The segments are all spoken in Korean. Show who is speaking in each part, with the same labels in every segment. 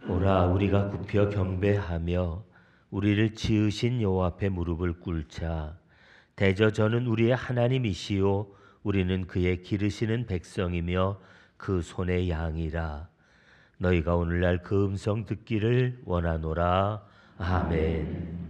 Speaker 1: 오라 우리가 굽혀 경배하며 우리를 지으신 여호와 앞에 무릎을 꿇자. 대저 저는 우리의 하나님이시요 우리는 그의 기르시는 백성이며 그 손의 양이라. 너희가 오늘날 그 음성 듣기를 원하노라. 아멘.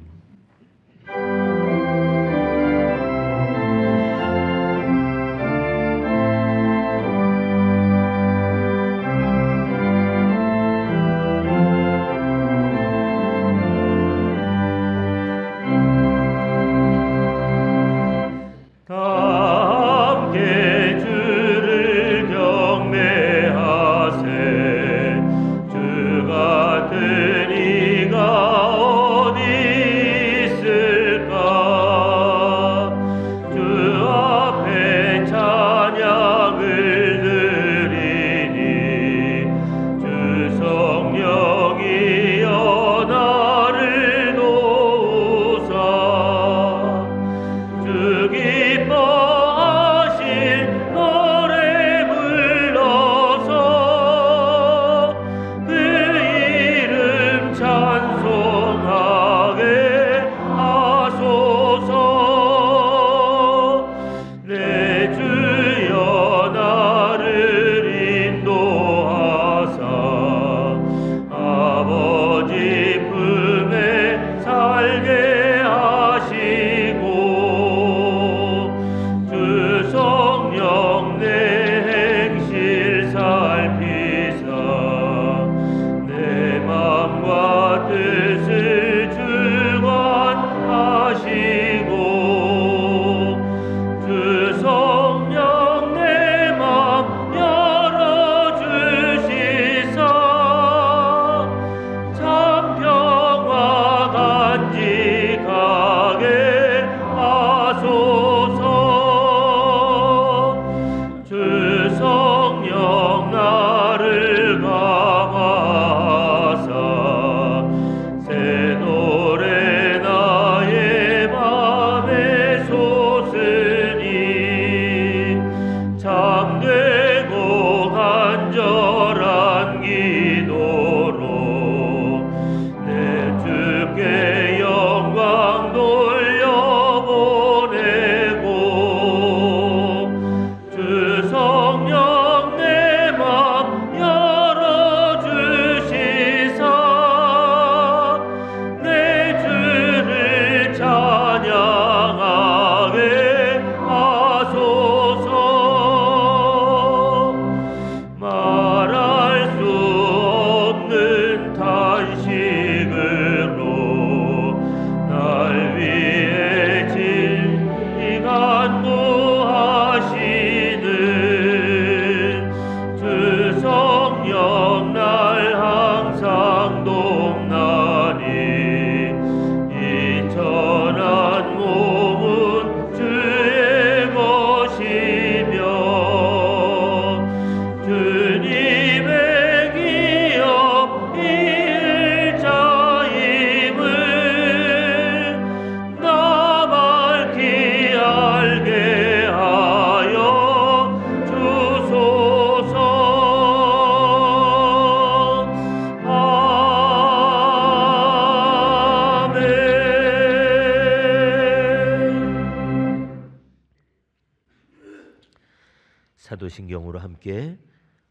Speaker 1: 사도신경으로 함께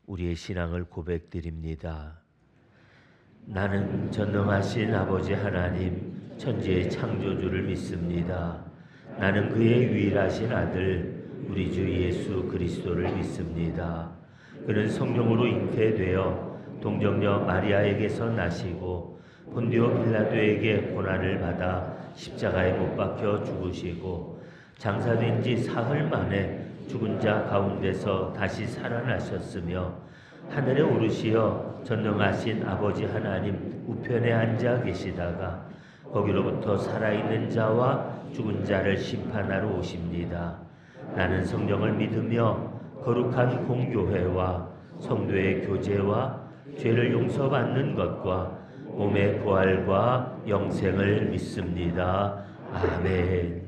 Speaker 1: 우리의 신앙을 고백드립니다. 나는 전능하신 아버지 하나님 천지의 창조주를 믿습니다. 나는 그의 유일하신 아들 우리 주 예수 그리스도를 믿습니다. 그는 성령으로 잉태되어 동정녀 마리아에게서 나시고 본디오 빌라도에게 고난을 받아 십자가에 못 박혀 죽으시고 장사된 지 사흘 만에 죽은 자 가운데서 다시 살아나셨으며 하늘에 오르시어 전능하신 아버지 하나님 우편에 앉아 계시다가 거기로부터 살아있는 자와 죽은 자를 심판하러 오십니다. 나는 성령을 믿으며 거룩한 공교회와 성도의 교제와 죄를 용서받는 것과 몸의 부활과 영생을 믿습니다. 아멘.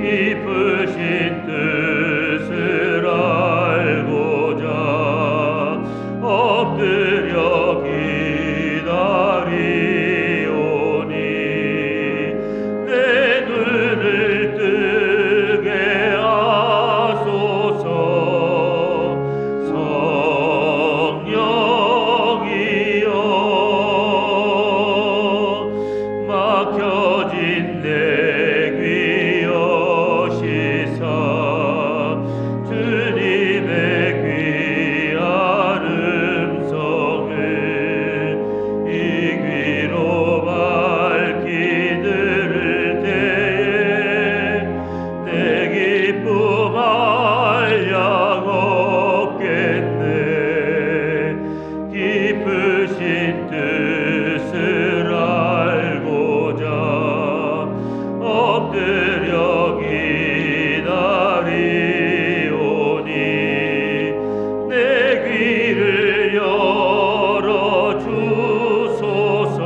Speaker 1: 깊으신 뜻을 알고자 엎드려 기다리오니 내 눈을 뜨게 하소서. 성령이여 막혀진 내 귀 여시사 주님의 귀한 음성을 이 귀로 밝히 들을 때에 내 기쁨 한량 없겠네. 깊으신 뜻을 알고자 엎드려 기다리오니 내 귀를 열어 주소서.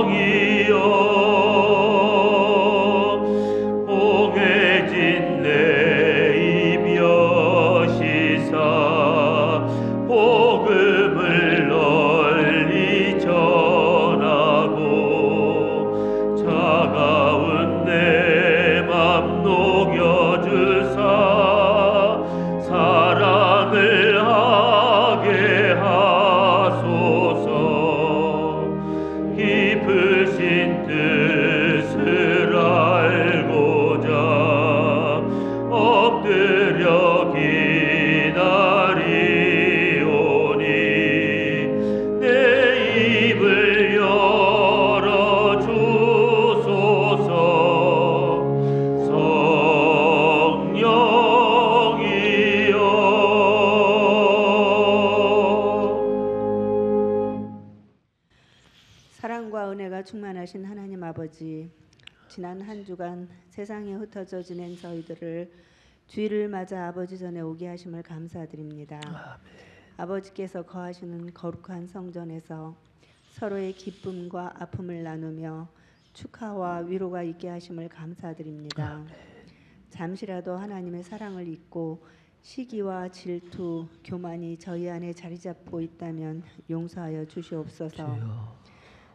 Speaker 1: 성령이여 봉해진 내 입 여시사 복음을 널리 전하고 차가운 내 맘 녹여주사 사랑을 하게 하소서. 깊으신 뜻을 알고자 엎드려 기다리오니 내 입을 열어 주소서. 성령이여
Speaker 2: 사랑과 은혜가 충만하신 하나님 아버지, 지난 한 주간 세상에 흩어져 지낸 저희들을 주일을 맞아 아버지 전에 오게 하심을 감사드립니다. 아버지께서 거하시는 거룩한 성전에서 서로의 기쁨과 아픔을 나누며 축하와 위로가 있게 하심을 감사드립니다. 잠시라도 하나님의 사랑을 잊고 시기와 질투, 교만이 저희 안에 자리 잡고 있다면 용서하여 주시옵소서.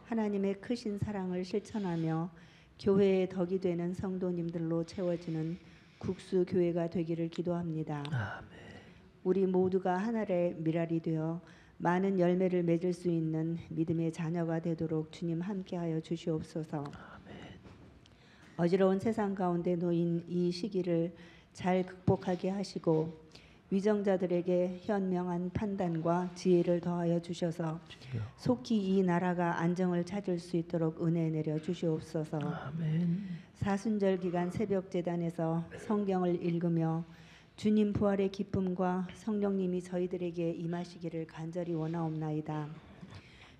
Speaker 2: 하나님의 크신 사랑을 실천하며 교회의 덕이 되는 성도님들로 채워지는 국수 교회가 되기를 기도합니다. 우리 모두가 하늘의 미랄이 되어 많은 열매를 맺을 수 있는 믿음의 자녀가 되도록 주님 함께하여 주시옵소서. 어지러운 세상 가운데 놓인 이 시기를 잘 극복하게 하시고 위정자들에게 현명한 판단과 지혜를 더하여 주셔서 속히 이 나라가 안정을 찾을 수 있도록 은혜 내려 주시옵소서. 사순절 기간 새벽 제단에서 성경을 읽으며 주님 부활의 기쁨과 성령님이 저희들에게 임하시기를 간절히 원하옵나이다.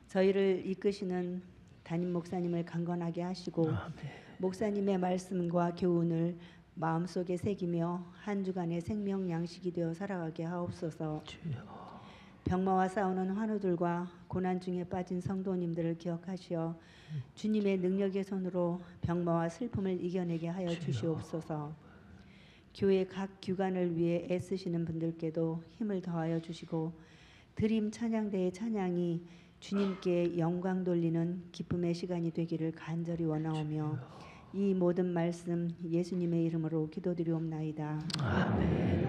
Speaker 2: 저희를 이끄시는 담임 목사님을 강건하게 하시고 목사님의 말씀과 교훈을 마음속에 새기며 한 주간의 생명 양식이 되어 살아가게 하옵소서. 병마와 싸우는 환우들과 고난 중에 빠진 성도님들을 기억하시어 주님의 능력의 손으로 병마와 슬픔을 이겨내게 하여 주시옵소서. 교회 각 규관을 위해 애쓰시는 분들께도 힘을 더하여 주시고 드림 찬양대의 찬양이 주님께 영광 돌리는 기쁨의 시간이 되기를 간절히 원하오며 이 모든 말씀 예수님의 이름으로 기도드리옵나이다. 아멘.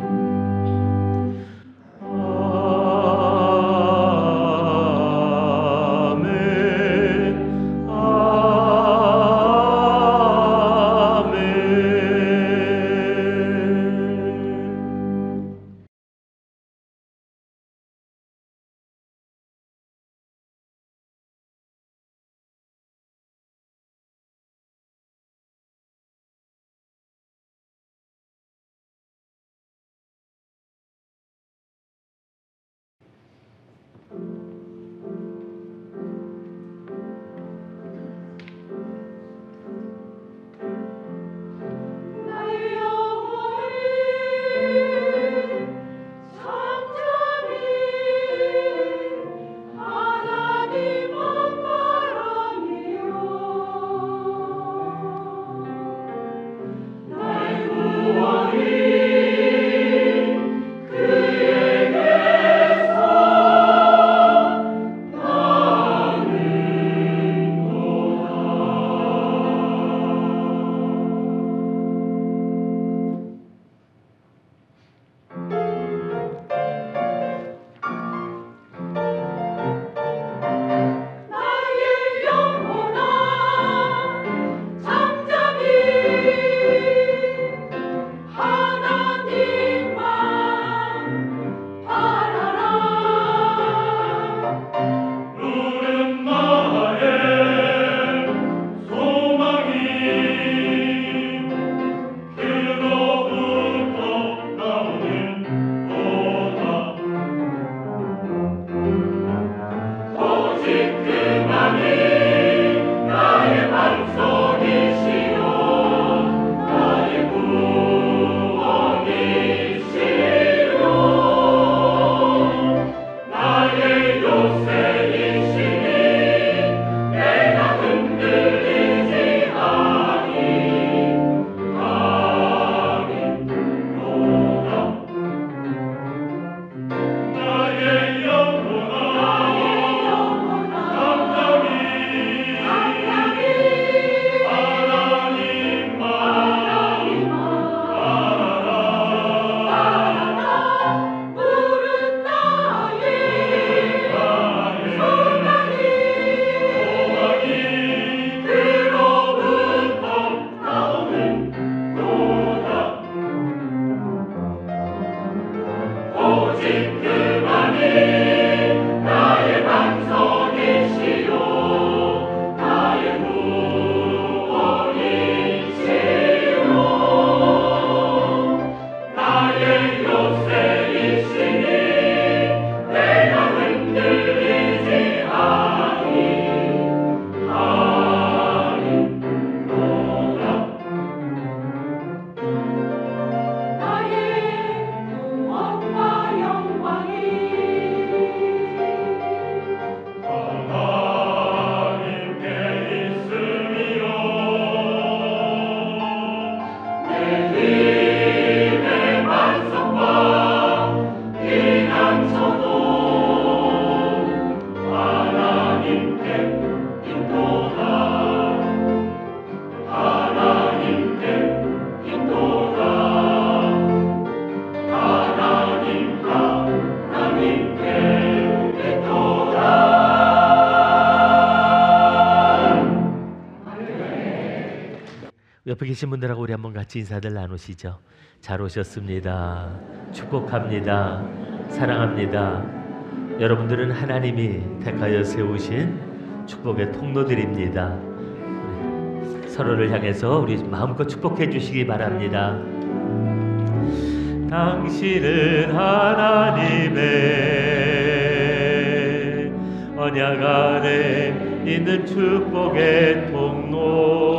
Speaker 1: 옆에 계신 분들하고 우리 한번 같이 인사들 나누시죠. 잘 오셨습니다. 축복합니다. 사랑합니다. 여러분들은 하나님이 택하여 세우신 축복의 통로들입니다. 서로를 향해서 우리 마음껏 축복해 주시기 바랍니다. 당신은 하나님의 언약 안에 있는 축복의 통로,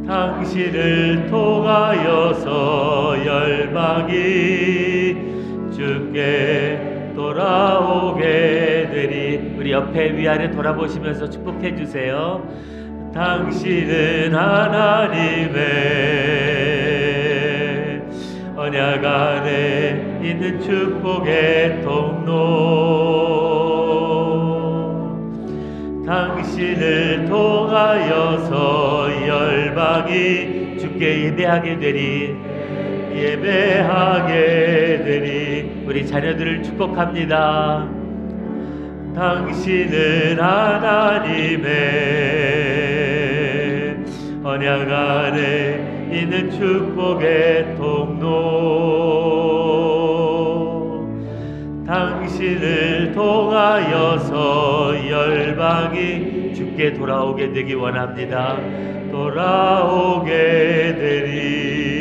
Speaker 1: 당신을 통하여서 열방이 주께 돌아오게 되리. 우리 옆에 위아래 돌아보시면서 축복해 주세요. 당신은 하나님의 언약 안에 있는 축복의 통로, 당신을 통하여서 열방이 주께 예배하게 되리. 예배하게 되리. 우리 자녀들을 축복합니다. 당신은 하나님의 언약 안에 있는 축복의 통로, 당신을 통하여서 열방이 주께 돌아오게 되기 원합니다. 돌아오게 되리.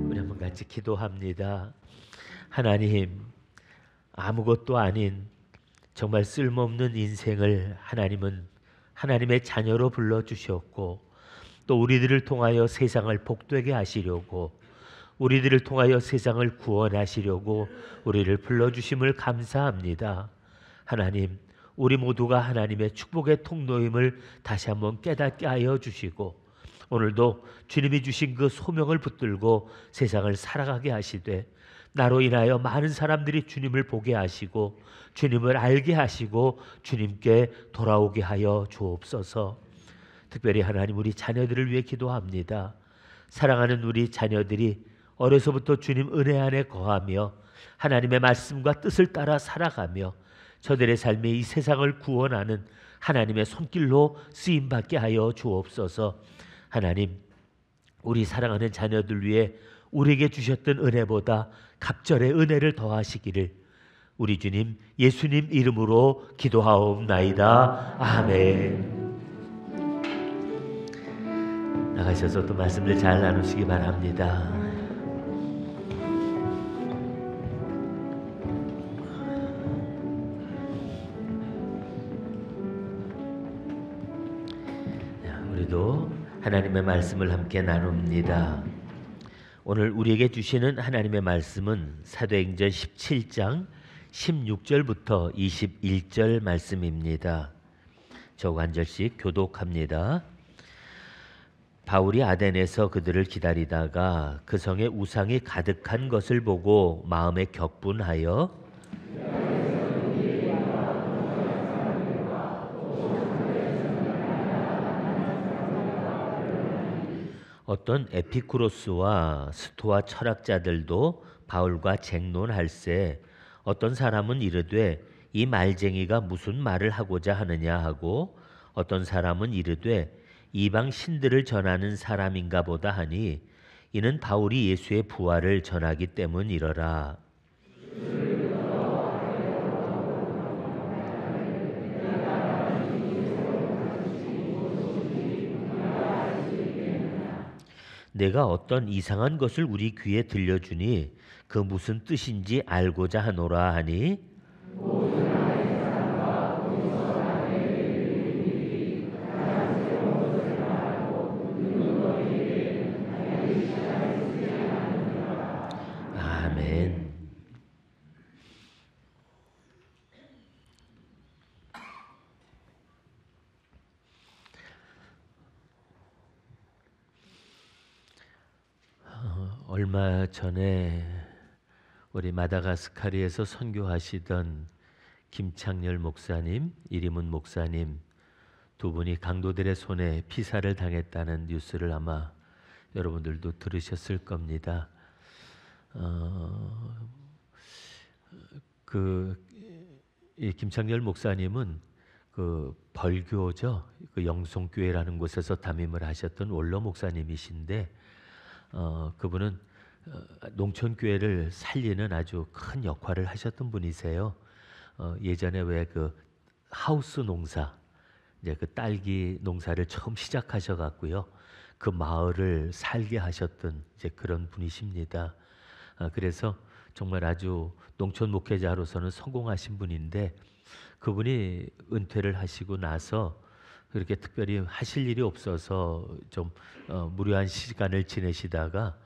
Speaker 1: 우리 한번 같이 기도합니다. 하나님, 아무것도 아닌 정말 쓸모없는 인생을 하나님은 하나님의 자녀로 불러주셨고, 또 우리들을 통하여 세상을 복되게 하시려고, 우리들을 통하여 세상을 구원하시려고 우리를 불러주심을 감사합니다. 하나님, 우리 모두가 하나님의 축복의 통로임을 다시 한번 깨닫게 하여 주시고, 오늘도 주님이 주신 그 소명을 붙들고 세상을 살아가게 하시되, 나로 인하여 많은 사람들이 주님을 보게 하시고 주님을 알게 하시고 주님께 돌아오게 하여 주옵소서. 특별히 하나님, 우리 자녀들을 위해 기도합니다. 사랑하는 우리 자녀들이 어려서부터 주님 은혜 안에 거하며 하나님의 말씀과 뜻을 따라 살아가며 저들의 삶에 이 세상을 구원하는 하나님의 손길로 쓰임받게 하여 주옵소서. 하나님, 우리 사랑하는 자녀들 위해 우리에게 주셨던 은혜보다 갑절의 은혜를 더하시기를 우리 주님 예수님 이름으로 기도하옵나이다. 아멘. 나가셔서 또 말씀들 잘 나누시기 바랍니다. 우리도 하나님의 말씀을 함께 나눕니다. 오늘 우리에게 주시는 하나님의 말씀은 사도행전 17장 16절부터 21절 말씀입니다. 저거 한 절씩 교독합니다. 바울이 아덴에서 그들을 기다리다가 그 성에 우상이 가득한 것을 보고 마음에 격분하여 어떤 에피쿠로스와 스토아 철학자들도 바울과 쟁론할세, 어떤 사람은 이르되 이 말쟁이가 무슨 말을 하고자 하느냐 하고, 어떤 사람은 이르되 이방 신들을 전하는 사람인가 보다 하니, 이는 바울이 예수의 부활을 전하기 때문이러라. 내가 어떤 이상한 것을 우리 귀에 들려주니 그 무슨 뜻인지 알고자 하노라 하니, 아멘. 얼마 전에 우리 마다가스카르에서 선교하시던 김창렬 목사님, 이리문 목사님 두 분이 강도들의 손에 피살을 당했다는 뉴스를 아마 여러분들도 들으셨을 겁니다. 이 김창렬 목사님은 그 벌교죠, 그 영송교회라는 곳에서 담임을 하셨던 원로 목사님이신데 그분은 농촌 교회를 살리는 아주 큰 역할을 하셨던 분이세요. 예전에 왜 그 하우스 농사, 이제 그 딸기 농사를 처음 시작하셔 갖고요, 그 마을을 살게 하셨던 이제 그런 분이십니다. 그래서 정말 아주 농촌 목회자로서는 성공하신 분인데, 그분이 은퇴를 하시고 나서 그렇게 특별히 하실 일이 없어서 좀 무료한 시간을 지내시다가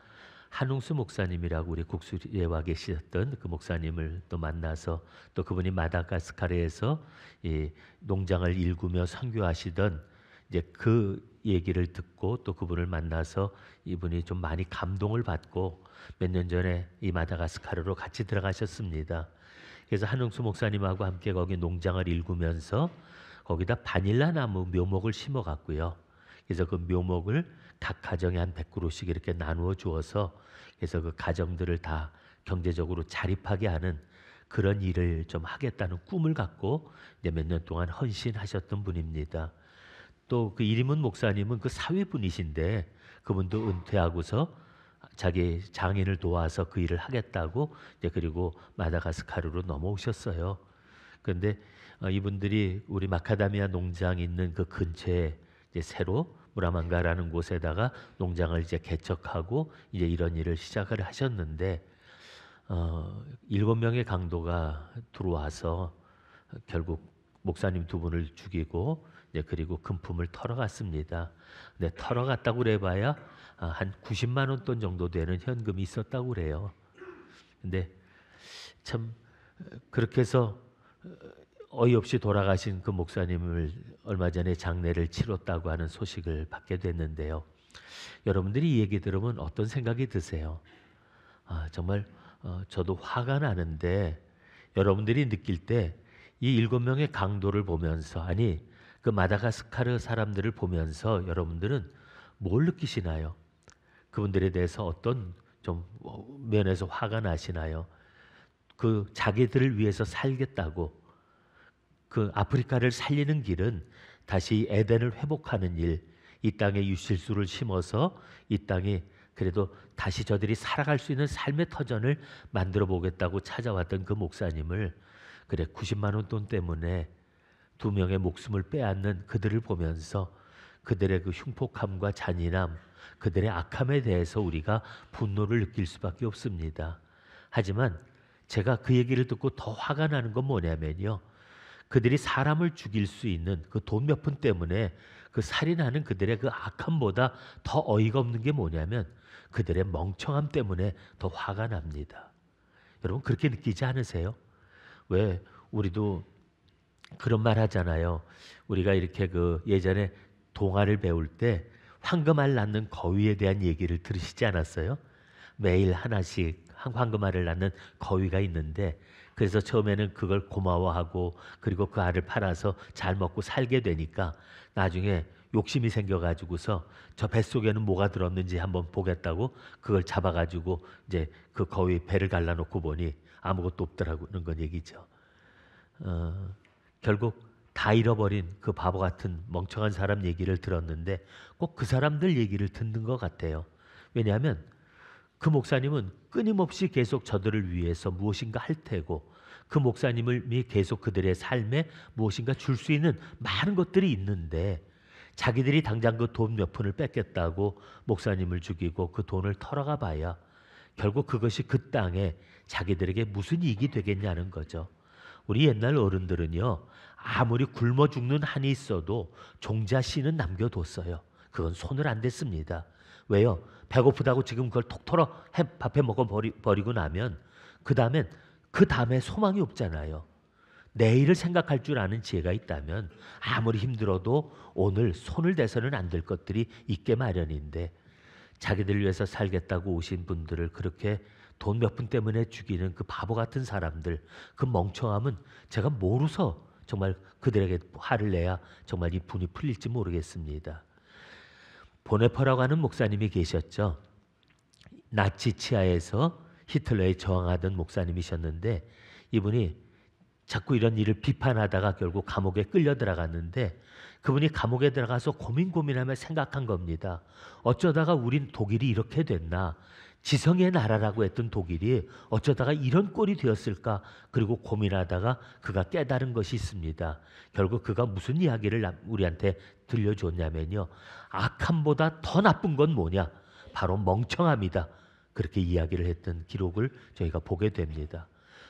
Speaker 1: 한웅수 목사님이라고 우리 국수리에 와 계셨던 그 목사님을 또 만나서, 또 그분이 마다가스카르에서 이 농장을 일구며 선교하시던 이제 그 얘기를 듣고 또 그분을 만나서 이분이 좀 많이 감동을 받고 몇 년 전에 이 마다가스카르로 같이 들어가셨습니다. 그래서 한웅수 목사님하고 함께 거기 농장을 일구면서 거기다 바닐라 나무 묘목을 심어 갔고요. 그래서 그 묘목을 각 가정에 한 100그루씩 이렇게 나누어 주어서, 그래서 그 가정들을 다 경제적으로 자립하게 하는 그런 일을 좀 하겠다는 꿈을 갖고 이제 몇 년 동안 헌신하셨던 분입니다. 또 그 이림은 목사님은 그 사위분이신데, 그분도 은퇴하고서 자기 장인을 도와서 그 일을 하겠다고 이제 그리고 마다가스카르로 넘어오셨어요. 그런데 이분들이 우리 마카다미아 농장 있는 그 근처에 이제 새로 무라망가라는 곳에다가 농장을 이제 개척하고 이제 이런 일을 시작을 하셨는데, 7명의 강도가 들어와서 결국 목사님 2분을 죽이고 이제 그리고 금품을 털어갔습니다. 근데 털어갔다고 그래봐야 한 90만 원 돈 정도 되는 현금이 있었다고 그래요. 근데 참 그렇게 해서 어이없이 돌아가신 그 목사님을 얼마 전에 장례를 치렀다고 하는 소식을 받게 됐는데요. 여러분들이 이 얘기 들으면 어떤 생각이 드세요? 정말 저도 화가 나는데, 여러분들이 느낄 때 이 7명의 강도를 보면서, 아니 그 마다가스카르 사람들을 보면서 여러분들은 뭘 느끼시나요? 그분들에 대해서 어떤 좀 면에서 화가 나시나요? 그 자기들을 위해서 살겠다고 그 아프리카를 살리는 길은 다시 에덴을 회복하는 일, 이 땅에 유실수를 심어서 이 땅에 그래도 다시 저들이 살아갈 수 있는 삶의 터전을 만들어 보겠다고 찾아왔던 그 목사님을, 그래 90만 원 돈 때문에 2명의 목숨을 빼앗는 그들을 보면서 그들의 그 흉폭함과 잔인함, 그들의 악함에 대해서 우리가 분노를 느낄 수밖에 없습니다. 하지만 제가 그 얘기를 듣고 더 화가 나는 건 뭐냐면요, 그들이 사람을 죽일 수 있는 그 돈 몇 푼 때문에 그 살인하는 그들의 그 악함보다 더 어이가 없는 게 뭐냐면 그들의 멍청함 때문에 더 화가 납니다. 여러분 그렇게 느끼지 않으세요? 왜 우리도 그런 말 하잖아요. 우리가 이렇게 그 예전에 동화를 배울 때 황금알 낳는 거위에 대한 얘기를 들으시지 않았어요? 매일 하나씩 황금알을 낳는 거위가 있는데, 그래서 처음에는 그걸 고마워하고 그리고 그 알을 팔아서 잘 먹고 살게 되니까 나중에 욕심이 생겨가지고서 저 뱃속에는 뭐가 들었는지 한번 보겠다고 그걸 잡아가지고 이제 그 거위 배를 갈라놓고 보니 아무것도 없더라고는 건 얘기죠. 결국 다 잃어버린 그 바보 같은 멍청한 사람 얘기를 들었는데 꼭 그 사람들 얘기를 듣는 것 같아요. 왜냐하면 그 목사님은 끊임없이 계속 저들을 위해서 무엇인가 할 테고, 그 목사님이 계속 그들의 삶에 무엇인가 줄 수 있는 많은 것들이 있는데, 자기들이 당장 그 돈 몇 푼을 뺏겠다고 목사님을 죽이고 그 돈을 털어가 봐야 결국 그것이 그 땅에 자기들에게 무슨 이익이 되겠냐는 거죠. 우리 옛날 어른들은요, 아무리 굶어 죽는 한이 있어도 종자씨는 남겨뒀어요. 그건 손을 안 댔습니다. 왜요? 배고프다고 지금 그걸 톡 털어 밥해 먹어 버리고 나면 그 다음에 소망이 없잖아요. 내일을 생각할 줄 아는 지혜가 있다면 아무리 힘들어도 오늘 손을 대서는 안 될 것들이 있게 마련인데, 자기들 위해서 살겠다고 오신 분들을 그렇게 돈 몇 푼 때문에 죽이는 그 바보 같은 사람들, 그 멍청함은 제가 모르서 정말 그들에게 화를 내야 정말 이 분이 풀릴지 모르겠습니다. 보네퍼라고 하는 목사님이 계셨죠. 나치 치하에서 히틀러에 저항하던 목사님이셨는데, 이분이 자꾸 이런 일을 비판하다가 결국 감옥에 끌려 들어갔는데 그분이 감옥에 들어가서 고민하며 생각한 겁니다. 어쩌다가 우린 독일이 이렇게 됐나? 지성의 나라라고 했던 독일이 어쩌다가 이런 꼴이 되었을까? 그리고 고민하다가 그가 깨달은 것이 있습니다. 결국 그가 무슨 이야기를 우리한테 들려줬냐면요. 악함보다 더 나쁜 건 뭐냐? 바로 멍청함이다. 그렇게 이야기를 했던 기록을 저희가 보게 됩니다.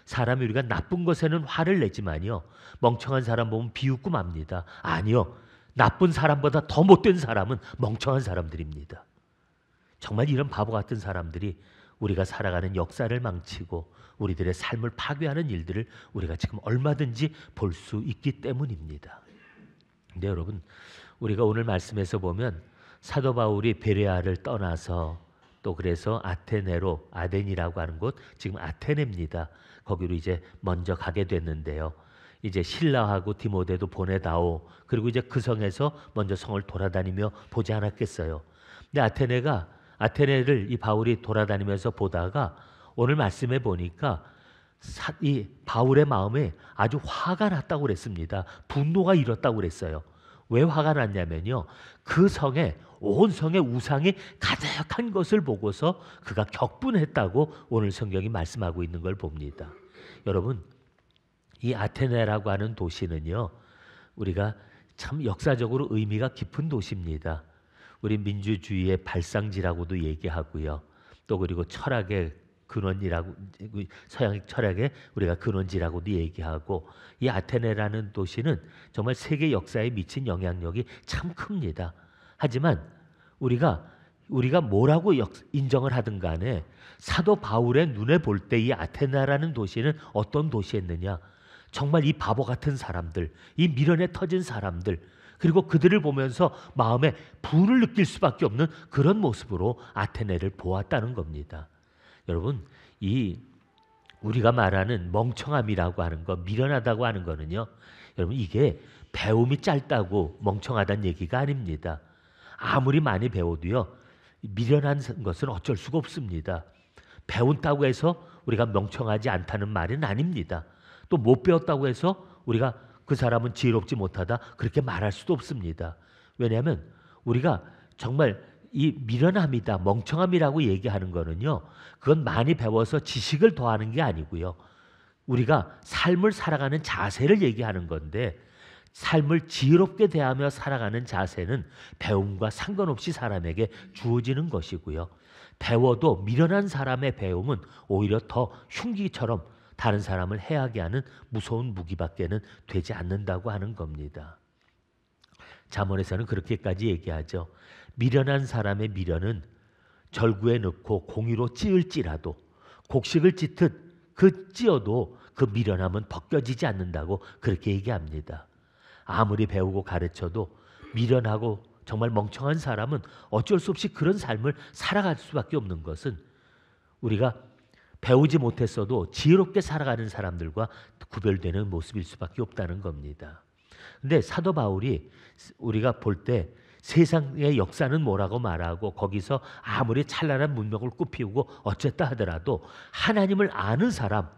Speaker 1: 사람이 우리가 나쁜 것에는 화를 내지만요. 멍청한 사람 보면 비웃고 맙니다. 아니요. 나쁜 사람보다 더 못된 사람은 멍청한 사람들입니다. 정말 이런 바보 같은 사람들이 우리가 살아가는 역사를 망치고 우리들의 삶을 파괴하는 일들을 우리가 지금 얼마든지 볼 수 있기 때문입니다. 근데 여러분, 우리가 오늘 말씀에서 보면 사도 바울이 베레아를 떠나서 또 그래서 아테네로, 아덴이라고 하는 곳, 지금 아테네입니다. 거기로 이제 먼저 가게 됐는데요. 이제 신라하고 디모데도 보내다오. 그리고 이제 그 성에서 먼저 성을 돌아다니며 보지 않았겠어요. 근데 아테네를 이 바울이 돌아다니면서 보다가 오늘 말씀에 보니까 이 바울의 마음에 아주 화가 났다고 그랬습니다. 분노가 일었다고 그랬어요. 왜 화가 났냐면요. 그 성에, 온 성의 우상이 가득한 것을 보고서 그가 격분했다고 오늘 성경이 말씀하고 있는 걸 봅니다. 여러분, 이 아테네라고 하는 도시는요. 우리가 참 역사적으로 의미가 깊은 도시입니다. 우리 민주주의의 발상지라고도 얘기하고요. 또 그리고 철학의 근원이라고, 서양 철학의 우리가 근원지라고도 얘기하고, 이 아테네라는 도시는 정말 세계 역사에 미친 영향력이 참 큽니다. 하지만 우리가 뭐라고 인정을 하든 간에 사도 바울의 눈에 볼 때 이 아테네라는 도시는 어떤 도시였느냐? 정말 이 바보 같은 사람들, 이 미련에 터진 사람들, 그리고 그들을 보면서 마음에 분을 느낄 수밖에 없는 그런 모습으로 아테네를 보았다는 겁니다. 여러분, 이 우리가 말하는 멍청함이라고 하는 거, 미련하다고 하는 거는요. 여러분, 이게 배움이 짧다고 멍청하다는 얘기가 아닙니다. 아무리 많이 배워도요. 미련한 것은 어쩔 수가 없습니다. 배운다고 해서 우리가 멍청하지 않다는 말은 아닙니다. 또 못 배웠다고 해서 우리가 그 사람은 지혜롭지 못하다 그렇게 말할 수도 없습니다. 왜냐하면 우리가 정말 이 미련함이다, 멍청함이라고 얘기하는 거는요. 그건 많이 배워서 지식을 더하는 게 아니고요. 우리가 삶을 살아가는 자세를 얘기하는 건데 삶을 지혜롭게 대하며 살아가는 자세는 배움과 상관없이 사람에게 주어지는 것이고요. 배워도 미련한 사람의 배움은 오히려 더 흉기처럼 다른 사람을 해하게 하는 무서운 무기밖에는 되지 않는다고 하는 겁니다. 잠언에서는 그렇게까지 얘기하죠. 미련한 사람의 미련은 절구에 넣고 공유로 찌을지라도 곡식을 찢듯 그 찌어도 그 미련함은 벗겨지지 않는다고 그렇게 얘기합니다. 아무리 배우고 가르쳐도 미련하고 정말 멍청한 사람은 어쩔 수 없이 그런 삶을 살아갈 수밖에 없는 것은 우리가 배우지 못했어도 지혜롭게 살아가는 사람들과 구별되는 모습일 수밖에 없다는 겁니다. 근데 사도 바울이 우리가 볼 때 세상의 역사는 뭐라고 말하고 거기서 아무리 찬란한 문명을 꽃피우고 어쨌다 하더라도 하나님을 아는 사람,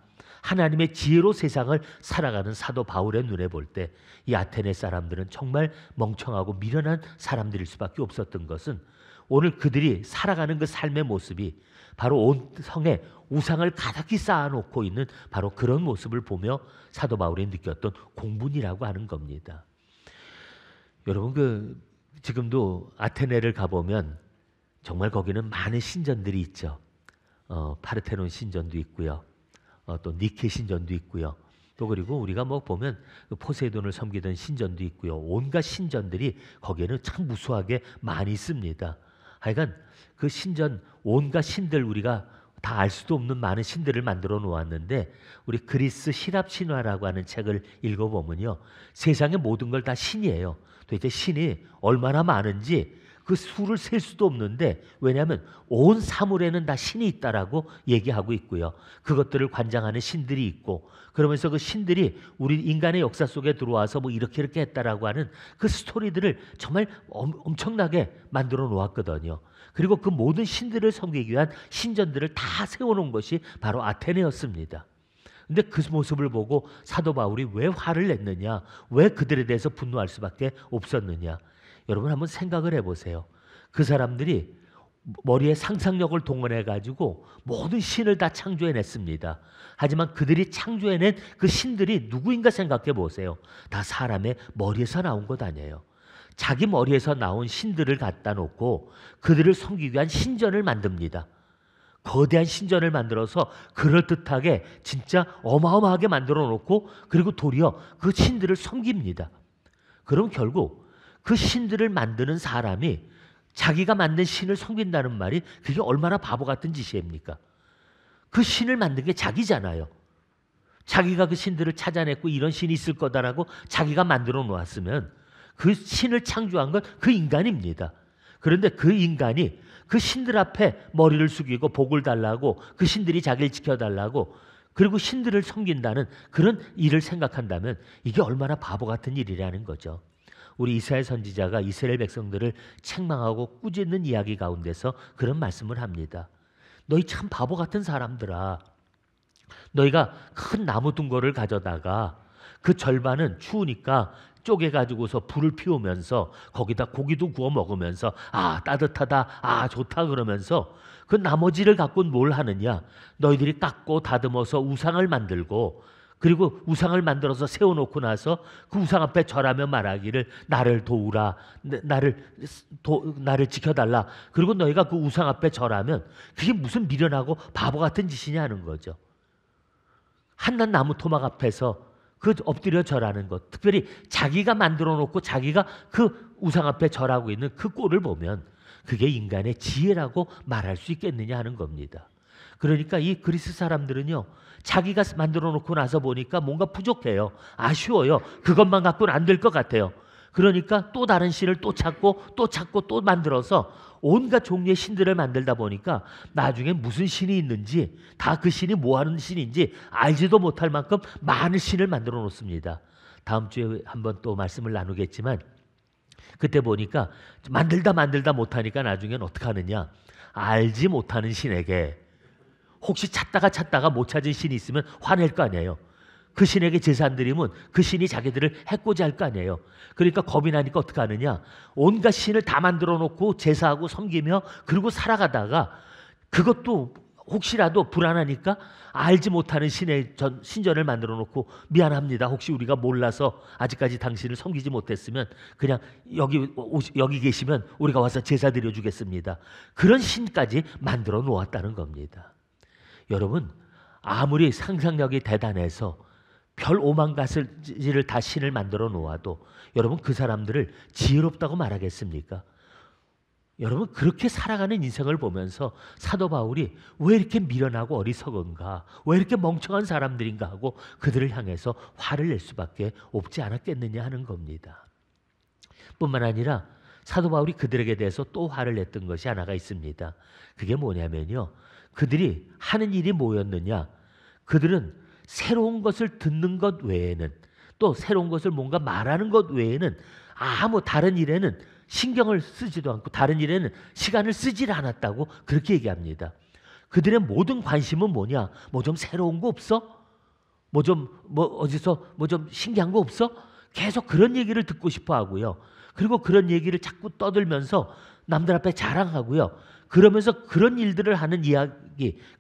Speaker 1: 하나님의 지혜로 세상을 살아가는 사도 바울의 눈에 볼 때 이 아테네 사람들은 정말 멍청하고 미련한 사람들일 수밖에 없었던 것은 오늘 그들이 살아가는 그 삶의 모습이 바로 온 성에 우상을 가득히 쌓아놓고 있는 바로 그런 모습을 보며 사도 바울이 느꼈던 공분이라고 하는 겁니다. 여러분, 지금도 아테네를 가보면 정말 거기는 많은 신전들이 있죠. 파르테논 신전도 있고요. 또 니케 신전도 있고요. 또 그리고 우리가 보면 포세이돈을 섬기던 신전도 있고요. 온갖 신전들이 거기에는 참 무수하게 많이 있습니다. 하여간 그 신전, 온갖 신들 우리가 다 알 수도 없는 많은 신들을 만들어 놓았는데 우리 그리스 신합 신화라고 하는 책을 읽어보면요. 세상의 모든 걸 다 신이에요. 도대체 신이 얼마나 많은지 그 수를 셀 수도 없는데 왜냐하면 온 사물에는 다 신이 있다라고 얘기하고 있고요. 그것들을 관장하는 신들이 있고 그러면서 그 신들이 우리 인간의 역사 속에 들어와서 이렇게 했다라고 하는 그 스토리들을 정말 엄청나게 만들어 놓았거든요. 그리고 그 모든 신들을 섬기기 위한 신전들을 다 세워놓은 것이 바로 아테네였습니다. 근데 그 모습을 보고 사도 바울이 왜 화를 냈느냐, 왜 그들에 대해서 분노할 수밖에 없었느냐. 여러분 한번 생각을 해보세요. 그 사람들이 머리에 상상력을 동원해 가지고 모든 신을 다 창조해냈습니다. 하지만 그들이 창조해낸 그 신들이 누구인가 생각해 보세요. 다 사람의 머리에서 나온 것 아니에요. 자기 머리에서 나온 신들을 갖다 놓고 그들을 섬기기 위한 신전을 만듭니다. 거대한 신전을 만들어서 그럴듯하게 진짜 어마어마하게 만들어 놓고 그리고 도리어 그 신들을 섬깁니다. 그럼 결국 그 신들을 만드는 사람이 자기가 만든 신을 섬긴다는 말이 그게 얼마나 바보 같은 짓입니까? 그 신을 만든 게 자기잖아요. 자기가 그 신들을 찾아냈고 이런 신이 있을 거다라고 자기가 만들어 놓았으면 그 신을 창조한 건 그 인간입니다. 그런데 그 인간이 그 신들 앞에 머리를 숙이고 복을 달라고 그 신들이 자기를 지켜달라고 그리고 신들을 섬긴다는 그런 일을 생각한다면 이게 얼마나 바보 같은 일이라는 거죠. 우리 이사야 선지자가 이스라엘 백성들을 책망하고 꾸짖는 이야기 가운데서 그런 말씀을 합니다. 너희 참 바보 같은 사람들아. 너희가 큰 나무 둥거를 가져다가 그 절반은 추우니까 쪼개가지고서 불을 피우면서 거기다 고기도 구워 먹으면서 아 따뜻하다 아 좋다 그러면서 그 나머지를 갖고는 뭘 하느냐. 너희들이 깎고 다듬어서 우상을 만들고 그리고 우상을 만들어서 세워놓고 나서 그 우상 앞에 절하며 말하기를 나를 도우라 나를 지켜달라. 그리고 너희가 그 우상 앞에 절하면 그게 무슨 미련하고 바보 같은 짓이냐 하는 거죠. 한낱 나무 토막 앞에서 그 엎드려 절하는 것, 특별히 자기가 만들어 놓고 자기가 그 우상 앞에 절하고 있는 그 꼴을 보면 그게 인간의 지혜라고 말할 수 있겠느냐 하는 겁니다. 그러니까 이 그리스 사람들은요, 자기가 만들어 놓고 나서 보니까 뭔가 부족해요. 아쉬워요. 그것만 갖고는 안 될 것 같아요. 그러니까 또 다른 신을 또 찾고 또 만들어서 온갖 종류의 신들을 만들다 보니까 나중에 무슨 신이 있는지 다 그 신이 뭐 하는 신인지 알지도 못할 만큼 많은 신을 만들어 놓습니다. 다음 주에 한번 또 말씀을 나누겠지만 그때 보니까 만들다 못하니까 나중엔 어떻게 하느냐. 알지 못하는 신에게 혹시 찾다가 못 찾은 신이 있으면 화낼 거 아니에요. 그 신에게 제사 안 드리면 그 신이 자기들을 해코지 할 거 아니에요. 그러니까 겁이 나니까 어떻게 하느냐. 온갖 신을 다 만들어 놓고 제사하고 섬기며 그리고 살아가다가 그것도 혹시라도 불안하니까 알지 못하는 신의 신전을 만들어 놓고 미안합니다. 혹시 우리가 몰라서 아직까지 당신을 섬기지 못했으면 그냥 여기 계시면 우리가 와서 제사 드려주겠습니다. 그런 신까지 만들어 놓았다는 겁니다. 여러분 아무리 상상력이 대단해서 별 오만 가지를 다 신을 만들어 놓아도 여러분 그 사람들을 지혜롭다고 말하겠습니까? 여러분 그렇게 살아가는 인생을 보면서 사도 바울이 왜 이렇게 미련하고 어리석은가, 왜 이렇게 멍청한 사람들인가 하고 그들을 향해서 화를 낼 수밖에 없지 않았겠느냐 하는 겁니다. 뿐만 아니라 사도 바울이 그들에게 대해서 또 화를 냈던 것이 하나가 있습니다. 그게 뭐냐면요, 그들이 하는 일이 뭐였느냐, 그들은 새로운 것을 듣는 것 외에는 또 새로운 것을 뭔가 말하는 것 외에는 아무 다른 일에는 신경을 쓰지도 않고 다른 일에는 시간을 쓰질 않았다고 그렇게 얘기합니다. 그들의 모든 관심은 뭐냐? 뭐 좀 새로운 거 없어? 어디서 좀 신기한 거 없어? 계속 그런 얘기를 듣고 싶어 하고요. 그리고 그런 얘기를 자꾸 떠들면서 남들 앞에 자랑하고요. 그러면서 그런 일들을 하는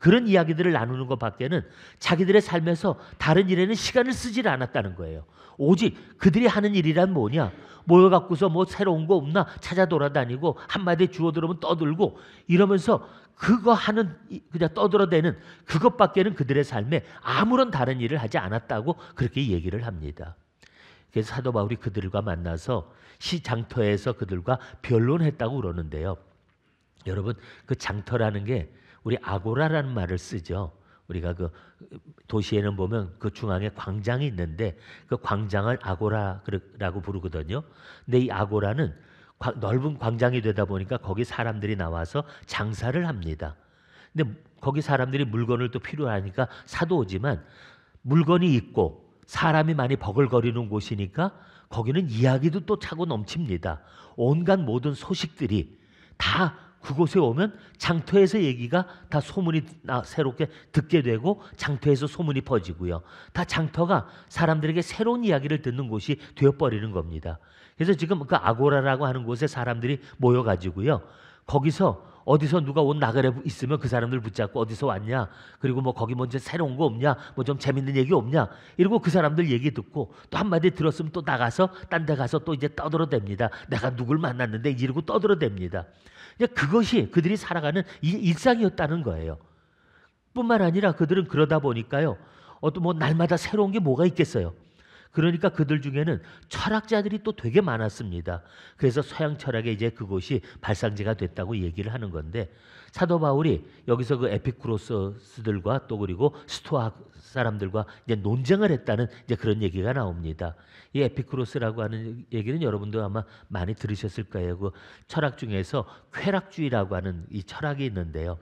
Speaker 1: 그런 이야기들을 나누는 것 밖에는 자기들의 삶에서 다른 일에는 시간을 쓰질 않았다는 거예요. 오직 그들이 하는 일이란 뭐냐? 모여갖고서 뭐 새로운 거 없나 찾아 돌아다니고 한마디 주워 들으면 떠들고 이러면서 그냥 떠들어대는 그것밖에는 그들의 삶에 아무런 다른 일을 하지 않았다고 그렇게 얘기를 합니다. 그래서 사도 바울이 그들과 만나서 시장터에서 그들과 변론했다고 그러는데요. 여러분 그 장터라는 게 우리 아고라라는 말을 쓰죠. 우리가 그 도시에는 보면 그 중앙에 광장이 있는데 그 광장을 아고라라고 부르거든요. 근데 이 아고라는 넓은 광장이 되다 보니까 거기 사람들이 나와서 장사를 합니다. 근데 거기 사람들이 물건을 또 필요하니까 사도 오지만 물건이 있고 사람이 많이 버글거리는 곳이니까 거기는 이야기도 또 차고 넘칩니다. 온갖 모든 소식들이 다 그곳에 오면 장터에서 얘기가 다 소문이 새롭게 듣게 되고 장터에서 소문이 퍼지고요. 다 장터가 사람들에게 새로운 이야기를 듣는 곳이 되어버리는 겁니다. 그래서 지금 그 아고라라고 하는 곳에 사람들이 모여가지고요. 거기서 어디서 누가 온 나그네 있으면 그 사람들 붙잡고 어디서 왔냐, 그리고 뭐 거기 뭐 이제 새로운 거 없냐, 뭐 좀 재밌는 얘기 없냐, 이러고 그 사람들 얘기 듣고 또 한마디 들었으면 또 나가서 딴 데 가서 또 이제 떠들어댑니다. 내가 누굴 만났는데 이러고 떠들어댑니다. 그것이 그들이 살아가는 일상이었다는 거예요. 뿐만 아니라 그들은 그러다 보니까요, 어떤 뭐 날마다 새로운 게 뭐가 있겠어요. 그러니까 그들 중에는 철학자들이 또 되게 많았습니다. 그래서 서양 철학의 이제 그것이 발상지가 됐다고 얘기를 하는 건데, 사도 바울이 여기서 그 에피쿠로스들과 또 그리고 스토아 사람들과 이제 논쟁을 했다는 이제 그런 얘기가 나옵니다. 이 에피쿠로스라고 하는 얘기는 여러분도 아마 많이 들으셨을 거예요. 그 철학 중에서 쾌락주의라고 하는 이 철학이 있는데요.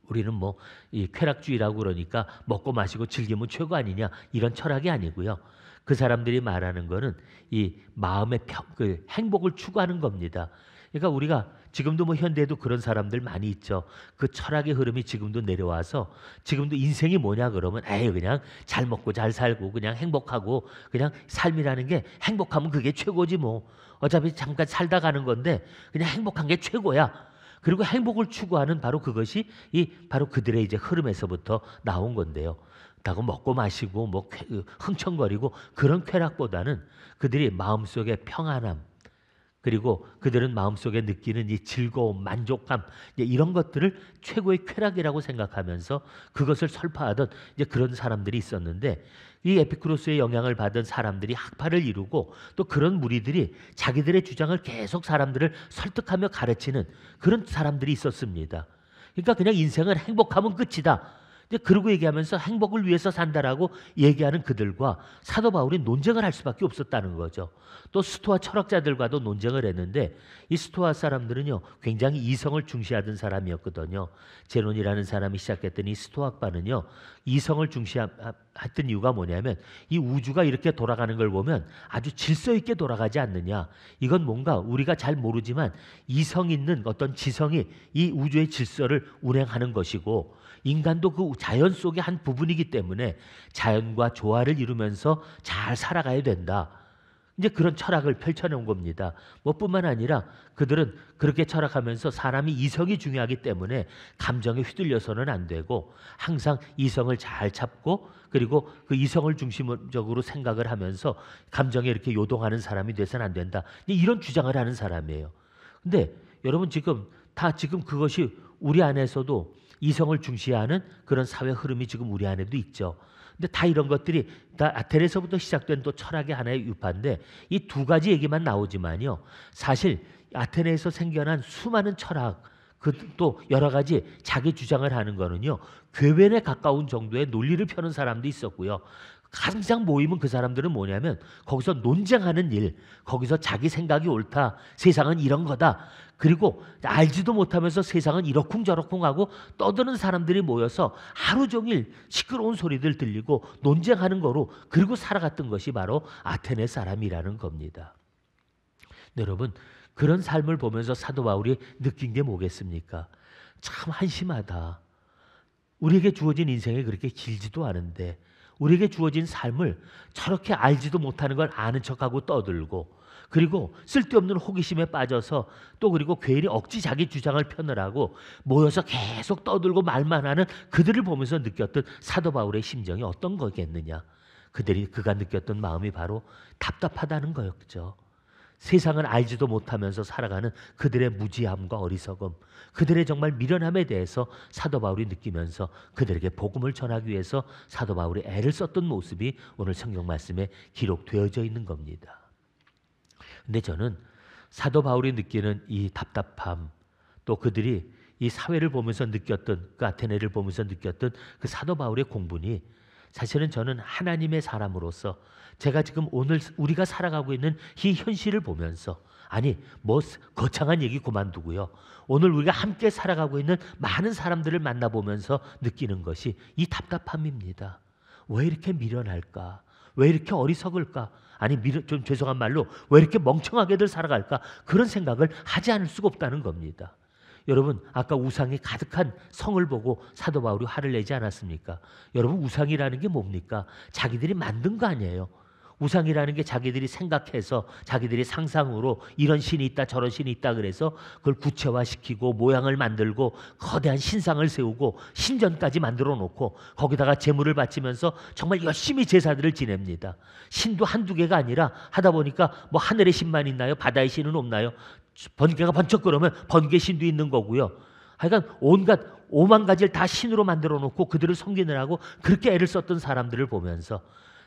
Speaker 1: 우리는 뭐 이 쾌락주의라고 그러니까 먹고 마시고 즐기면 최고 아니냐, 이런 철학이 아니고요. 그 사람들이 말하는 거는 이 마음의 그 행복을 추구하는 겁니다. 그러니까 우리가 지금도 뭐 현대에도 그런 사람들 많이 있죠. 그 철학의 흐름이 지금도 내려와서 지금도 인생이 뭐냐 그러면 에이 그냥 잘 먹고 잘 살고 그냥 행복하고, 그냥 삶이라는 게 행복하면 그게 최고지 뭐. 어차피 잠깐 살다 가는 건데 그냥 행복한 게 최고야. 그리고 행복을 추구하는 바로 그것이 바로 그들의 이제 흐름에서부터 나온 건데요. 다고 먹고 마시고 뭐 흥청거리고 그런 쾌락보다는 그들이 마음속의 평안함, 그리고 그들은 마음속에 느끼는 이 즐거움, 만족감, 이런 것들을 최고의 쾌락이라고 생각하면서 그것을 설파하던 이제 그런 사람들이 있었는데, 이 에피쿠로스의 영향을 받은 사람들이 학파를 이루고 또 그런 무리들이 자기들의 주장을 계속 사람들을 설득하며 가르치는 그런 사람들이 있었습니다. 그러니까 그냥 인생은 행복하면 끝이다, 그러고 얘기하면서 행복을 위해서 산다라고 얘기하는 그들과 사도 바울이 논쟁을 할 수밖에 없었다는 거죠. 또 스토아 철학자들과도 논쟁을 했는데, 이 스토아 사람들은요 굉장히 이성을 중시하던 사람이었거든요. 제논이라는 사람이 시작했던 이 스토아파는요 이성을 중시했던 이유가 뭐냐면, 이 우주가 이렇게 돌아가는 걸 보면 아주 질서 있게 돌아가지 않느냐, 이건 뭔가 우리가 잘 모르지만 이성 있는 어떤 지성이 이 우주의 질서를 운행하는 것이고, 인간도 그 자연 속의 한 부분이기 때문에 자연과 조화를 이루면서 잘 살아가야 된다, 이제 그런 철학을 펼쳐놓은 겁니다. 뭐 뿐만 아니라 그들은 그렇게 철학하면서 사람이 이성이 중요하기 때문에 감정에 휘둘려서는 안 되고 항상 이성을 잘 잡고, 그리고 그 이성을 중심적으로 생각을 하면서 감정에 이렇게 요동하는 사람이 돼서는 안 된다, 이런 주장을 하는 사람이에요. 근데 여러분 지금 그것이 우리 안에서도 이성을 중시하는 그런 사회 흐름이 지금 우리 안에도 있죠. 근데 다 이런 것들이 다 아테네에서부터 시작된 또 철학의 하나의 유파인데, 이 두 가지 얘기만 나오지만요, 사실 아테네에서 생겨난 수많은 철학, 또 여러 가지 자기 주장을 하는 거는요 궤변에 가까운 정도의 논리를 펴는 사람도 있었고요. 가장 모이면 그 사람들은 뭐냐면 거기서 논쟁하는 일, 거기서 자기 생각이 옳다, 세상은 이런 거다, 그리고 알지도 못하면서 세상은 이러쿵저러쿵 하고 떠드는 사람들이 모여서 하루 종일 시끄러운 소리들 들리고 논쟁하는 거로 그리고 살아갔던 것이 바로 아테네 사람이라는 겁니다. 여러분, 그런 삶을 보면서 사도 바울이 느낀 게 뭐겠습니까? 참 한심하다. 우리에게 주어진 인생이 그렇게 길지도 않은데 우리에게 주어진 삶을 저렇게 알지도 못하는 걸 아는 척하고 떠들고, 그리고 쓸데없는 호기심에 빠져서 또 그리고 괜히 억지 자기 주장을 펴느라고 모여서 계속 떠들고 말만 하는 그들을 보면서 느꼈던 사도 바울의 심정이 어떤 거겠느냐. 그가 느꼈던 마음이 바로 답답하다는 거였죠. 세상을 알지도 못하면서 살아가는 그들의 무지함과 어리석음, 그들의 정말 미련함에 대해서 사도 바울이 느끼면서 그들에게 복음을 전하기 위해서 사도 바울이 애를 썼던 모습이 오늘 성경 말씀에 기록되어져 있는 겁니다. 근데 저는 사도 바울이 느끼는 이 답답함, 또 그들이 이 사회를 보면서 느꼈던, 그 아테네를 보면서 느꼈던 그 사도 바울의 공분이, 사실은 저는 하나님의 사람으로서 제가 지금 오늘 우리가 살아가고 있는 이 현실을 보면서, 아니 뭐 거창한 얘기 그만두고요, 오늘 우리가 함께 살아가고 있는 많은 사람들을 만나보면서 느끼는 것이 이 답답함입니다. 왜 이렇게 미련할까? 왜 이렇게 어리석을까? 아니 좀 죄송한 말로 왜 이렇게 멍청하게들 살아갈까? 그런 생각을 하지 않을 수가 없다는 겁니다. 여러분 아까 우상이 가득한 성을 보고 사도 바울이 화를 내지 않았습니까? 여러분 우상이라는 게 뭡니까? 자기들이 만든 거 아니에요. 우상이라는 게 자기들이 생각해서 자기들이 상상으로 이런 신이 있다 저런 신이 있다 그래서 그걸 구체화시키고 모양을 만들고 거대한 신상을 세우고 신전까지 만들어 놓고 거기다가 제물을 바치면서 정말 열심히 제사들을 지냅니다. 신도 한두 개가 아니라 하다 보니까 뭐 하늘의 신만 있나요? 바다의 신은 없나요? 번개가 번쩍 그러면 번개 신도 있는 거고요. 하여간 온갖 5만 가지를 다 신으로 만들어 놓고 그들을 섬기느라고 그렇게 애를 썼던 사람들을 보면서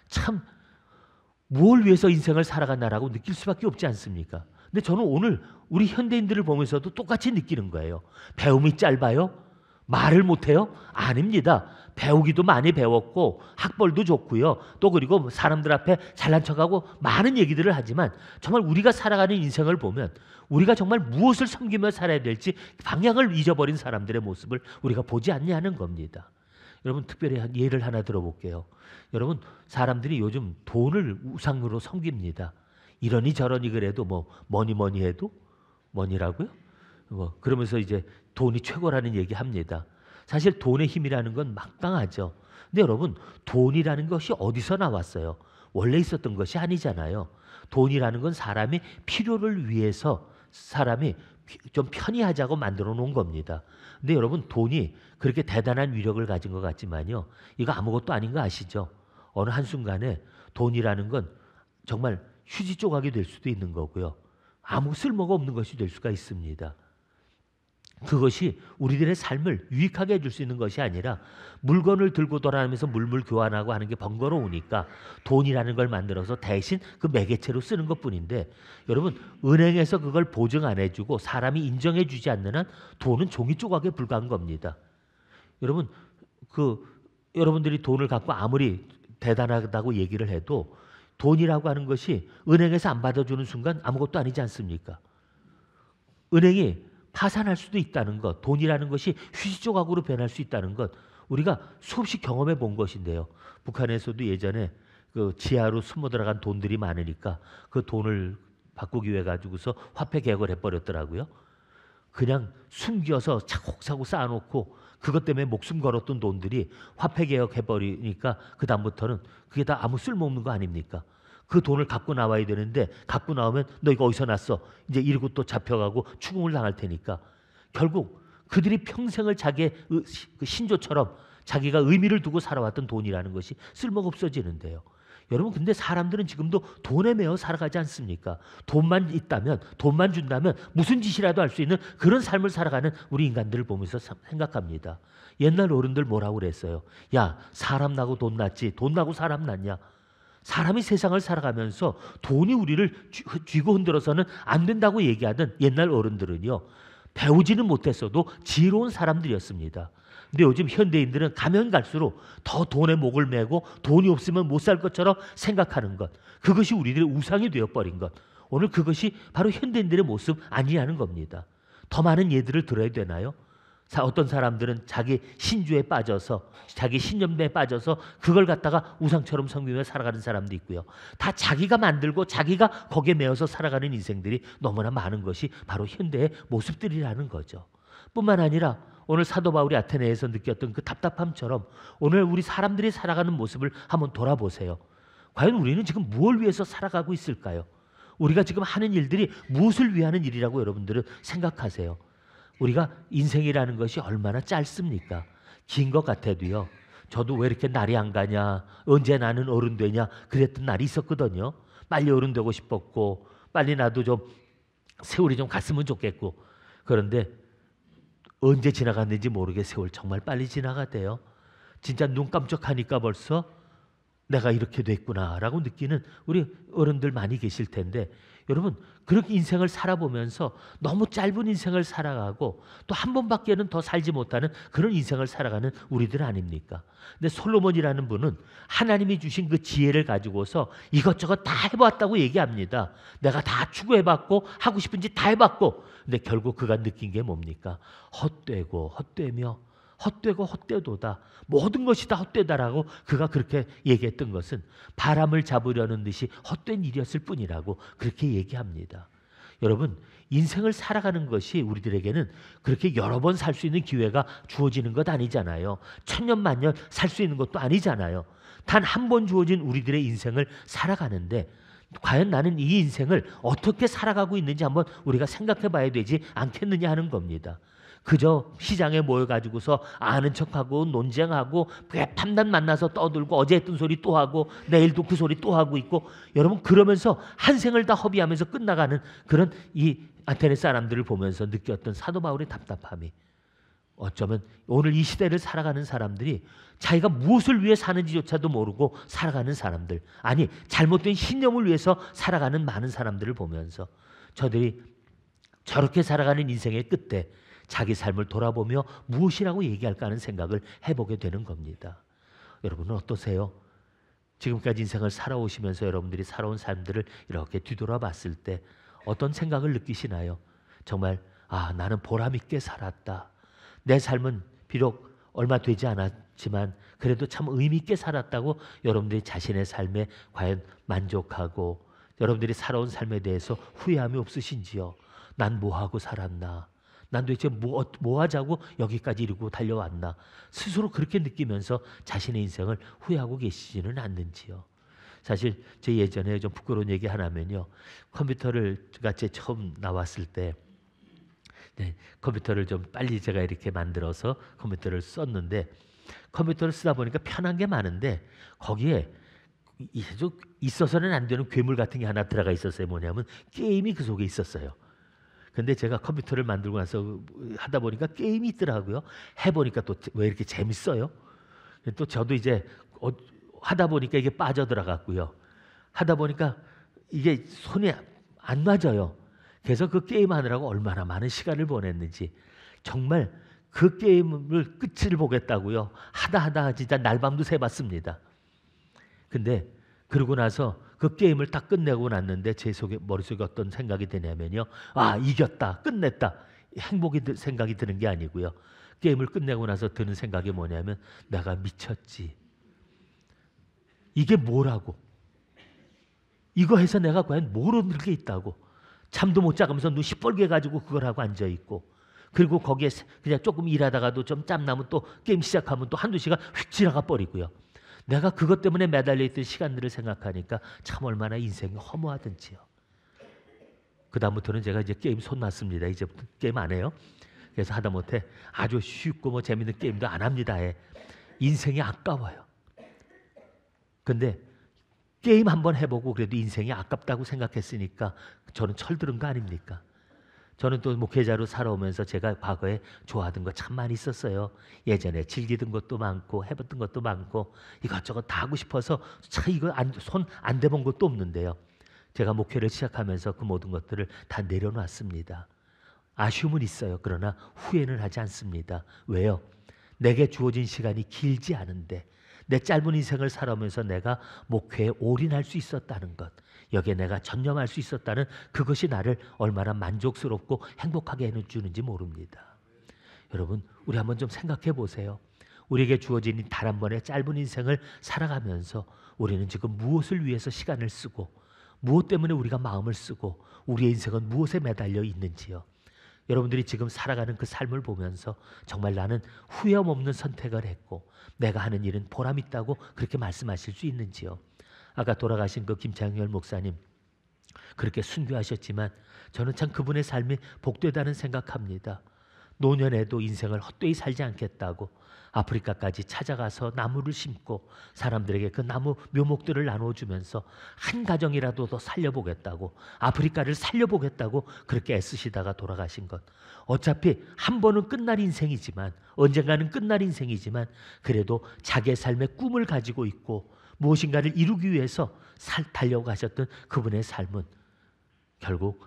Speaker 1: 참 뭘 위해서 인생을 살아갔나라고 느낄 수밖에 없지 않습니까? 근데 저는 오늘 우리 현대인들을 보면서도 똑같이 느끼는 거예요. 배움이 짧아요? 말을 못해요? 아닙니다. 배우기도 많이 배웠고 학벌도 좋고요. 또 그리고 사람들 앞에 잘난 척하고 많은 얘기들을 하지만 정말 우리가 살아가는 인생을 보면 우리가 정말 무엇을 섬기며 살아야 될지 방향을 잊어버린 사람들의 모습을 우리가 보지 않냐는 겁니다. 여러분 특별히 예를 하나 들어볼게요. 여러분 사람들이 요즘 돈을 우상으로 섬깁니다. 이러니 저러니 그래도 뭐니 해도 뭐니라고요? 그러면서 이제 돈이 최고라는 얘기 합니다. 사실 돈의 힘이라는 건 막강하죠. 근데 여러분 돈이라는 것이 어디서 나왔어요? 원래 있었던 것이 아니잖아요. 돈이라는 건 사람이 필요를 위해서 사람이 좀 편의하자고 만들어 놓은 겁니다. 근데 여러분 돈이 그렇게 대단한 위력을 가진 것 같지만요. 이거 아무것도 아닌 거 아시죠? 어느 한순간에 돈이라는 건 정말 휴지 조각이 될 수도 있는 거고요. 아무 쓸모가 없는 것이 될 수가 있습니다. 그것이 우리들의 삶을 유익하게 해줄 수 있는 것이 아니라 물건을 들고 돌아다니면서 물물 교환하고 하는 게 번거로우니까 돈이라는 걸 만들어서 대신 그 매개체로 쓰는 것뿐인데 여러분 은행에서 그걸 보증 안 해주고 사람이 인정해 주지 않는 한 돈은 종이 조각에 불과한 겁니다. 여러분 여러분들이 돈을 갖고 아무리 대단하다고 얘기를 해도 돈이라고 하는 것이 은행에서 안 받아주는 순간 아무것도 아니지 않습니까? 은행이 파산할 수도 있다는 것, 돈이라는 것이 휴지 조각으로 변할 수 있다는 것, 우리가 수없이 경험해 본 것인데요. 북한에서도 예전에 그 지하로 숨어 들어간 돈들이 많으니까 그 돈을 바꾸기 위해 가지고서 화폐 개혁을 해버렸더라고요. 그냥 숨겨서 차곡차곡 쌓아놓고 그것 때문에 목숨 걸었던 돈들이 화폐 개혁해버리니까 그 다음부터는 그게 다 아무 쓸모없는 거 아닙니까? 그 돈을 갖고 나와야 되는데 갖고 나오면 너 이거 어디서 났어? 이제 이러고 또 잡혀가고 추궁을 당할 테니까 결국 그들이 평생을 자기의 그 신조처럼 자기가 의미를 두고 살아왔던 돈이라는 것이 쓸모가 없어지는데요. 여러분 근데 사람들은 지금도 돈에 매여 살아가지 않습니까? 돈만 있다면 돈만 준다면 무슨 짓이라도 할 수 있는 그런 삶을 살아가는 우리 인간들을 보면서 생각합니다. 옛날 어른들 뭐라고 그랬어요? 야 사람 나고 돈 났지 돈 나고 사람 났냐? 사람이 세상을 살아가면서 돈이 우리를 쥐고 흔들어서는 안 된다고 얘기하던 옛날 어른들은요. 배우지는 못했어도 지혜로운 사람들이었습니다. 근데 요즘 현대인들은 가면 갈수록 더 돈에 목을 메고 돈이 없으면 못 살 것처럼 생각하는 것. 그것이 우리들의 우상이 되어버린 것. 오늘 그것이 바로 현대인들의 모습 아니냐는 겁니다. 더 많은 예들을 들어야 되나요? 어떤 사람들은 자기 신주에 빠져서 자기 신념에 빠져서 그걸 갖다가 우상처럼 섬기며 살아가는 사람도 있고요. 다 자기가 만들고 자기가 거기에 매여서 살아가는 인생들이 너무나 많은 것이 바로 현대의 모습들이라는 거죠. 뿐만 아니라 오늘 사도 바울이 아테네에서 느꼈던 그 답답함처럼 오늘 우리 사람들이 살아가는 모습을 한번 돌아보세요. 과연 우리는 지금 무엇을 위해서 살아가고 있을까요? 우리가 지금 하는 일들이 무엇을 위하는 일이라고 여러분들은 생각하세요? 우리가 인생이라는 것이 얼마나 짧습니까? 긴 것 같아도요. 저도 왜 이렇게 날이 안 가냐, 언제 나는 어른 되냐 그랬던 날이 있었거든요. 빨리 어른 되고 싶었고 빨리 나도 좀 세월이 좀 갔으면 좋겠고 그런데 언제 지나갔는지 모르게 세월 정말 빨리 지나가대요. 진짜 눈 깜짝하니까 벌써 내가 이렇게 됐구나라고 느끼는 우리 어른들 많이 계실 텐데 여러분 그렇게 인생을 살아보면서 너무 짧은 인생을 살아가고 또 한 번밖에는 더 살지 못하는 그런 인생을 살아가는 우리들 아닙니까? 근데 솔로몬이라는 분은 하나님이 주신 그 지혜를 가지고서 이것저것 다 해봤다고 얘기합니다. 내가 다 추구해봤고 하고 싶은 짓 다 해봤고 근데 결국 그가 느낀 게 뭡니까? 헛되고 헛되며 헛되고 헛되도다. 모든 것이 다 헛되다라고 그가 그렇게 얘기했던 것은 바람을 잡으려는 듯이 헛된 일이었을 뿐이라고 그렇게 얘기합니다. 여러분, 인생을 살아가는 것이 우리들에게는 그렇게 여러 번 살 수 있는 기회가 주어지는 것 아니잖아요. 천년만년 살 수 있는 것도 아니잖아요. 단 한 번 주어진 우리들의 인생을 살아가는데 과연 나는 이 인생을 어떻게 살아가고 있는지 한번 우리가 생각해 봐야 되지 않겠느냐 하는 겁니다. 그저 시장에 모여가지고서 아는 척하고 논쟁하고 밤낮 만나서 떠들고 어제 했던 소리 또 하고 내일도 그 소리 또 하고 있고, 여러분 그러면서 한 생을 다 허비하면서 끝나가는 그런 이 아테네 사람들을 보면서 느꼈던 사도 바울의 답답함이, 어쩌면 오늘 이 시대를 살아가는 사람들이 자기가 무엇을 위해 사는지조차도 모르고 살아가는 사람들, 아니 잘못된 신념을 위해서 살아가는 많은 사람들을 보면서 저들이 저렇게 살아가는 인생의 끝에 자기 삶을 돌아보며 무엇이라고 얘기할까 하는 생각을 해보게 되는 겁니다. 여러분은 어떠세요? 지금까지 인생을 살아오시면서 여러분들이 살아온 삶들을 이렇게 뒤돌아봤을 때 어떤 생각을 느끼시나요? 정말 나는 보람 있게 살았다. 내 삶은 비록 얼마 되지 않았지만 그래도 참 의미 있게 살았다고 여러분들이 자신의 삶에 과연 만족하고 여러분들이 살아온 삶에 대해서 후회함이 없으신지요? 난 뭐하고 살았나? 난 도대체 뭐 하자고 여기까지 이르고 달려왔나? 스스로 그렇게 느끼면서 자신의 인생을 후회하고 계시지는 않는지요? 사실 제 예전에 좀 부끄러운 얘기 하나면요, 컴퓨터를 같이 처음 나왔을 때 컴퓨터를 좀 빨리 제가 이렇게 만들어서 컴퓨터를 썼는데, 컴퓨터를 쓰다 보니까 편한 게 많은데 거기에 있어서는 안 되는 괴물 같은 게 하나 들어가 있었어요. 뭐냐면 게임이 그 속에 있었어요. 근데 제가 컴퓨터를 만들고 나서 하다 보니까 게임이 있더라고요. 해보니까 또 왜 이렇게 재밌어요? 또 저도 이제 하다 보니까 이게 빠져들어갔고요. 하다 보니까 이게 손이 안 맞아요. 그래서 그 게임 하느라고 얼마나 많은 시간을 보냈는지, 정말 그 게임을 끝을 보겠다고요. 하다 진짜 날밤도 새봤습니다. 근데 그러고 나서 그 게임을 다 끝내고 났는데 제 머릿속에 어떤 생각이 드냐면요, 이겼다, 끝냈다, 생각이 드는 게 아니고요. 게임을 끝내고 나서 드는 생각이 뭐냐면, 내가 미쳤지. 이게 뭐라고? 이거 해서 내가 과연 뭘 얻는 게 있다고? 잠도 못 자면서 눈 시뻘게 가지고 그걸 하고 앉아 있고, 그리고 거기에 그냥 조금 일하다가도 좀 짬나면 또 게임 시작하면 또 한두 시간 휙 지나가 버리고요. 내가 그것 때문에 매달려 있던 시간들을 생각하니까 참 얼마나 인생이 허무하든지요. 그 다음부터는 제가 이제 게임 손 놨습니다. 이제부터 게임 안 해요. 그래서 하다못해 아주 쉽고 뭐 재밌는 게임도 안 합니다. 인생이 아까워요. 근데 게임 한번 해보고 그래도 인생이 아깝다고 생각했으니까 저는 철들은 거 아닙니까? 저는 또 목회자로 살아오면서 제가 과거에 좋아하던 거 참 많이 있었어요. 예전에 즐기던 것도 많고 해봤던 것도 많고 이것저것 다 하고 싶어서 참 이거 손 안 대본 것도 없는데요. 제가 목회를 시작하면서 그 모든 것들을 다 내려놨습니다. 아쉬움은 있어요. 그러나 후회는 하지 않습니다. 왜요? 내게 주어진 시간이 길지 않은데 내 짧은 인생을 살아오면서 내가 목회에 올인할 수 있었다는 것, 여기에 내가 전념할 수 있었다는 그것이 나를 얼마나 만족스럽고 행복하게 해주는지 모릅니다. 여러분, 우리 한번 좀 생각해 보세요. 우리에게 주어진 단 한 번의 짧은 인생을 살아가면서 우리는 지금 무엇을 위해서 시간을 쓰고 무엇 때문에 우리가 마음을 쓰고 우리의 인생은 무엇에 매달려 있는지요. 여러분들이 지금 살아가는 그 삶을 보면서 정말 나는 후회함 없는 선택을 했고 내가 하는 일은 보람 있다고 그렇게 말씀하실 수 있는지요. 아까 돌아가신 그 김창열 목사님 그렇게 순교하셨지만 저는 참 그분의 삶이 복되다는 생각합니다. 노년에도 인생을 헛되이 살지 않겠다고 아프리카까지 찾아가서 나무를 심고 사람들에게 그 나무 묘목들을 나눠주면서 한 가정이라도 더 살려보겠다고, 아프리카를 살려보겠다고 그렇게 애쓰시다가 돌아가신 것. 어차피 한 번은 끝날 인생이지만, 언젠가는 끝날 인생이지만 그래도 자기의 삶의 꿈을 가지고 있고 무엇인가를 이루기 위해서 달려가셨던 그분의 삶은 결국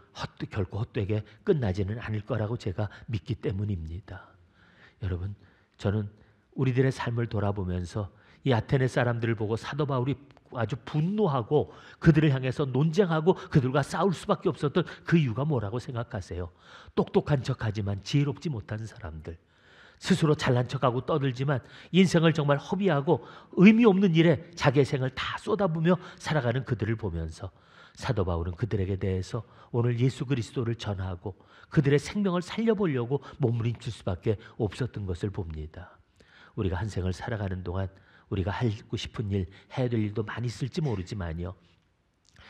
Speaker 1: 결코 헛되게 끝나지는 않을 거라고 제가 믿기 때문입니다. 여러분, 저는 우리들의 삶을 돌아보면서 이 아테네 사람들을 보고 사도 바울이 아주 분노하고 그들을 향해서 논쟁하고 그들과 싸울 수밖에 없었던 그 이유가 뭐라고 생각하세요? 똑똑한 척하지만 지혜롭지 못한 사람들. 스스로 잘난 척하고 떠들지만 인생을 정말 허비하고 의미 없는 일에 자기의 생을 다 쏟아부으며 살아가는 그들을 보면서 사도 바울은 그들에게 대해서 오늘 예수 그리스도를 전하고 그들의 생명을 살려보려고 몸부림칠 수밖에 없었던 것을 봅니다. 우리가 한 생을 살아가는 동안 우리가 하고 싶은 일, 해야 될 일도 많이 있을지 모르지만요,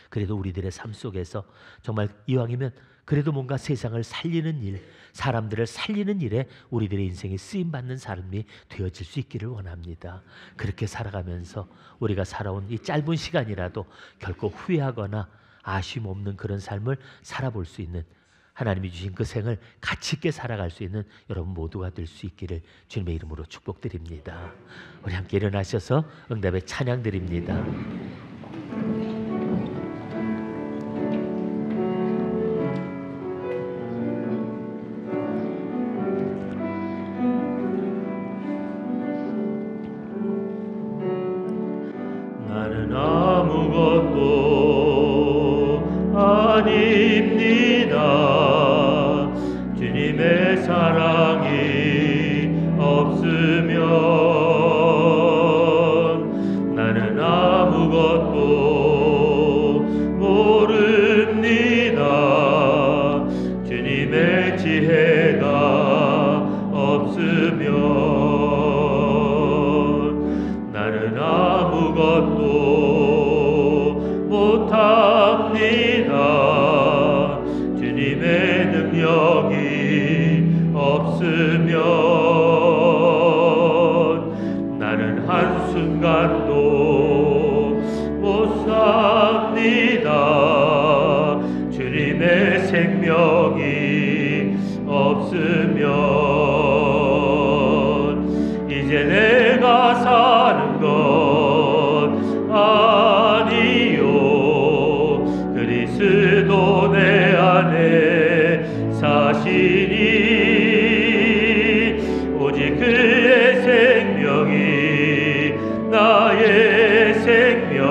Speaker 1: 그래도 우리들의 삶 속에서 정말 이왕이면 그래도 뭔가 세상을 살리는 일, 사람들을 살리는 일에 우리들의 인생이 쓰임받는 삶이 되어질 수 있기를 원합니다. 그렇게 살아가면서 우리가 살아온 이 짧은 시간이라도 결코 후회하거나 아쉬움 없는 그런 삶을 살아볼 수 있는, 하나님이 주신 그 생을 가치 있게 살아갈 수 있는 여러분 모두가 될 수 있기를 주님의 이름으로 축복드립니다. 우리 함께 일어나셔서 응답의 찬양 드립니다.
Speaker 3: 나는 아무것도 아닙니다. 주님의 사랑이 없으면 나는 아무것도 모릅니다. 주님의 지혜가 없으면 나는 아무것도 못합니다. 주님의 능력이 없으면 나는 한순간도 못 삽니다. 주님의 생명이 없으면 이제 내가 사는 것 아니요, 그리스도 내 안에 사시니 오직 그의 생명이 나의 생명,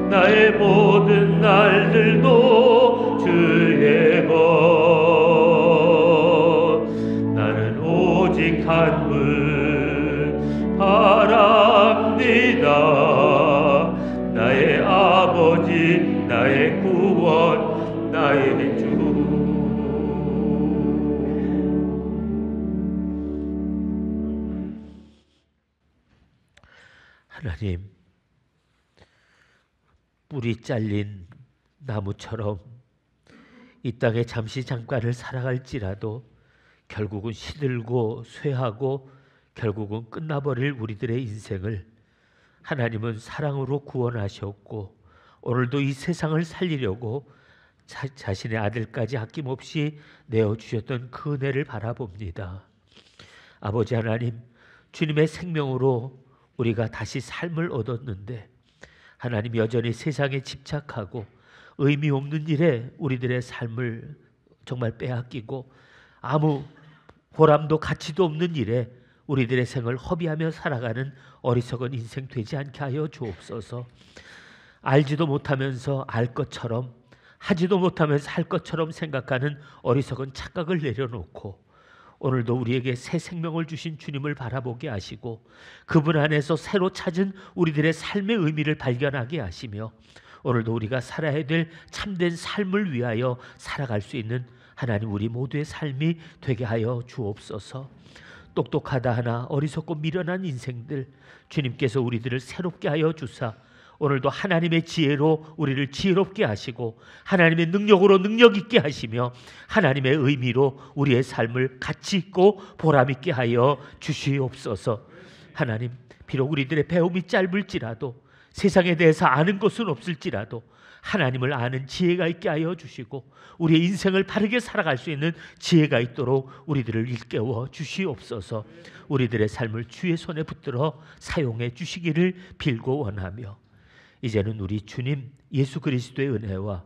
Speaker 3: 나의 모든 날들도 주의 것. 나는 오직 한 분 바랍니다. 나의 아버지, 나의 구원, 나의 주.
Speaker 1: 하나님, 뿌리 잘린 나무처럼 이 땅에 잠시 잠깐을 살아갈지라도 결국은 시들고 쇠하고 결국은 끝나버릴 우리들의 인생을 하나님은 사랑으로 구원하셨고 오늘도 이 세상을 살리려고 자신의 아들까지 아낌없이 내어주셨던 그 은혜를 바라봅니다. 아버지 하나님, 주님의 생명으로 우리가 다시 삶을 얻었는데 하나님 여전히 세상에 집착하고 의미 없는 일에 우리들의 삶을 정말 빼앗기고 아무 보람도 가치도 없는 일에 우리들의 생을 허비하며 살아가는 어리석은 인생 되지 않게 하여 주옵소서. 알지도 못하면서 알 것처럼, 하지도 못하면서 할 것처럼 생각하는 어리석은 착각을 내려놓고 오늘도 우리에게 새 생명을 주신 주님을 바라보게 하시고 그분 안에서 새로 찾은 우리들의 삶의 의미를 발견하게 하시며 오늘도 우리가 살아야 될 참된 삶을 위하여 살아갈 수 있는 하나님 우리 모두의 삶이 되게 하여 주옵소서. 똑똑하다 하나 어리석고 미련한 인생들 주님께서 우리들을 새롭게 하여 주사 오늘도 하나님의 지혜로 우리를 지혜롭게 하시고 하나님의 능력으로 능력 있게 하시며 하나님의 의미로 우리의 삶을 가치 있고 보람 있게 하여 주시옵소서. 하나님, 비록 우리들의 배움이 짧을지라도 세상에 대해서 아는 것은 없을지라도 하나님을 아는 지혜가 있게 하여 주시고 우리의 인생을 바르게 살아갈 수 있는 지혜가 있도록 우리들을 일깨워 주시옵소서. 우리들의 삶을 주의 손에 붙들어 사용해 주시기를 빌고 원하며 이제는 우리 주님 예수 그리스도의 은혜와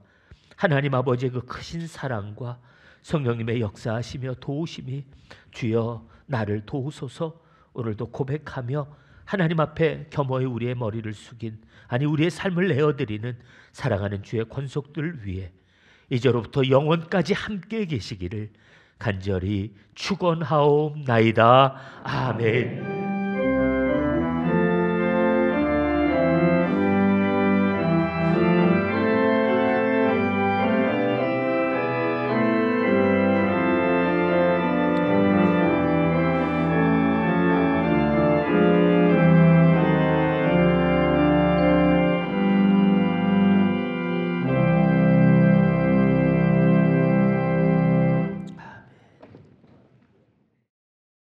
Speaker 1: 하나님 아버지의 그 크신 사랑과 성령님의 역사하시며 도우심이 주여 나를 도우소서 오늘도 고백하며 하나님 앞에 겸허히 우리의 머리를 숙인 아니 우리의 삶을 내어드리는 사랑하는 주의 권속들 위해 이제로부터 영원까지 함께 계시기를 간절히 축원하옵나이다. 아멘.